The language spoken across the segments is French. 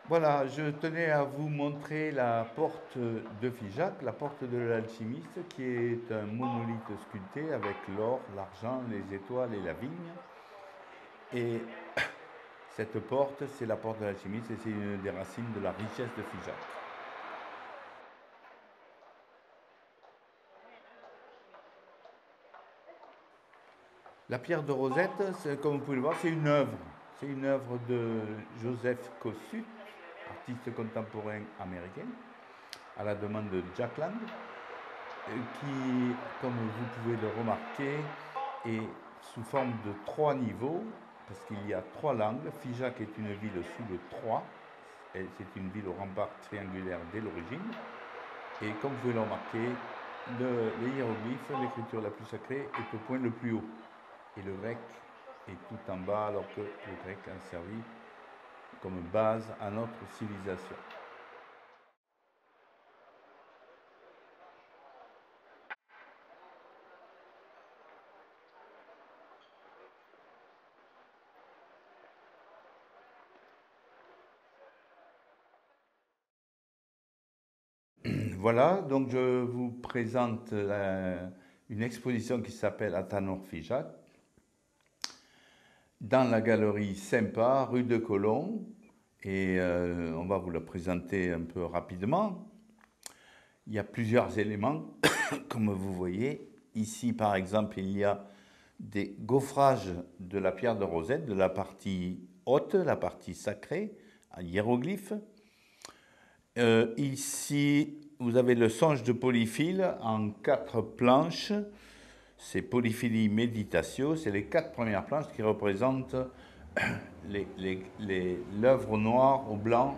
Voilà, je tenais à vous montrer la porte de Figeac, la porte de l'alchimiste, qui est un monolithe sculpté avec l'or, l'argent, les étoiles et la vigne. Et cette porte, c'est la porte de l'alchimiste et c'est une des racines de la richesse de Figeac. La pierre de Rosette, comme vous pouvez le voir, c'est une œuvre. C'est une œuvre de Joseph Kossuth, artiste contemporain américain, à la demande de Jack Lang, qui, comme vous pouvez le remarquer, est sous forme de trois niveaux, parce qu'il y a trois langues. Figeac est une ville sous le 3, c'est une ville au rempart triangulaire dès l'origine. Et comme vous pouvez le remarquer, les hiéroglyphes, l'écriture la plus sacrée, est au point le plus haut. Et le grec est tout en bas, alors que le grec a servi comme base à notre civilisation. Voilà, donc je vous présente une exposition qui s'appelle Athanor Figeac dans la galerie Sympa, rue de Colomb, et on va vous la présenter un peu rapidement. Il y a plusieurs éléments, comme vous voyez. Ici, par exemple, il y a des gaufrages de la pierre de Rosette, de la partie haute, la partie sacrée, en hiéroglyphe. Ici, vous avez le songe de Polyphile en 4 planches. C'est Polyphilie Meditatio, c'est les 4 premières planches qui représentent l'œuvre noire au blanc,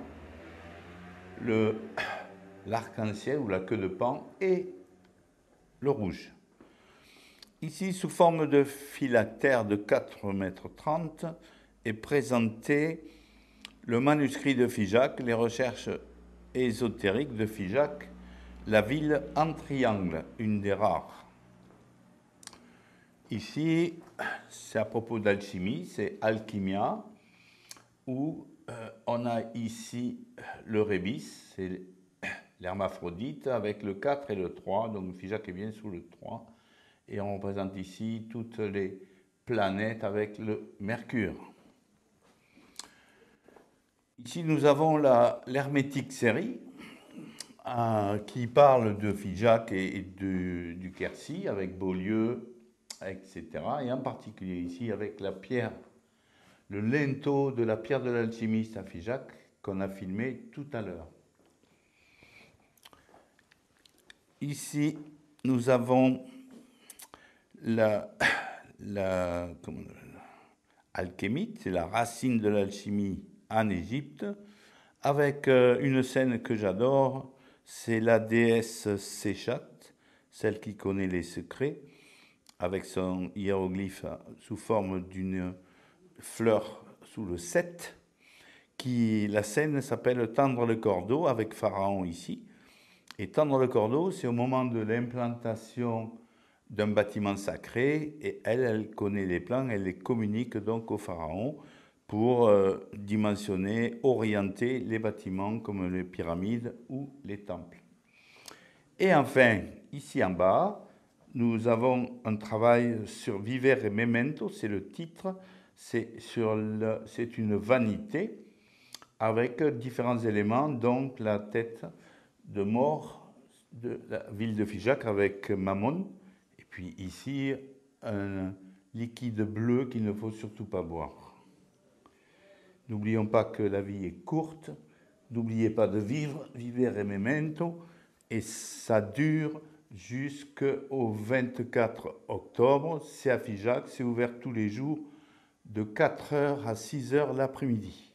l'arc-en-ciel ou la queue de Pan et le rouge. Ici, sous forme de phylactère de 4,30 m, est présenté le manuscrit de Figeac, les recherches ésotériques de Figeac, la ville en triangle, une des rares. Ici, c'est à propos d'alchimie, c'est Alchimia, où on a ici le rébis, c'est l'hermaphrodite, avec le 4 et le 3, donc Figeac est bien sous le 3, et on représente ici toutes les planètes avec le Mercure. Ici, nous avons l'hermétique série, qui parle de Figeac et du Quercy, avec Beaulieu, etc. Et en particulier ici avec la pierre, le linteau de la pierre de l'alchimiste à Figeac, qu'on a filmé tout à l'heure. Ici, nous avons alchémite, c'est la racine de l'alchimie en Égypte, avec une scène que j'adore, c'est la déesse Séchat, celle qui connaît les secrets, avec son hiéroglyphe sous forme d'une fleur sous le 7, la scène s'appelle Tendre le cordeau, avec Pharaon ici. Et tendre le cordeau, c'est au moment de l'implantation d'un bâtiment sacré, et elle connaît les plans, elle les communique donc au Pharaon pour dimensionner, orienter les bâtiments comme les pyramides ou les temples. Et enfin, ici en bas, nous avons un travail sur Viver et Memento, c'est le titre, c'est une vanité avec différents éléments, donc la tête de mort de la ville de Figeac avec Mammon, et puis ici un liquide bleu qu'il ne faut surtout pas boire. N'oublions pas que la vie est courte, n'oubliez pas de vivre, vivere et memento, et ça dure jusqu'au 24 octobre. C'est à Figeac, c'est ouvert tous les jours de 4h à 6h l'après-midi.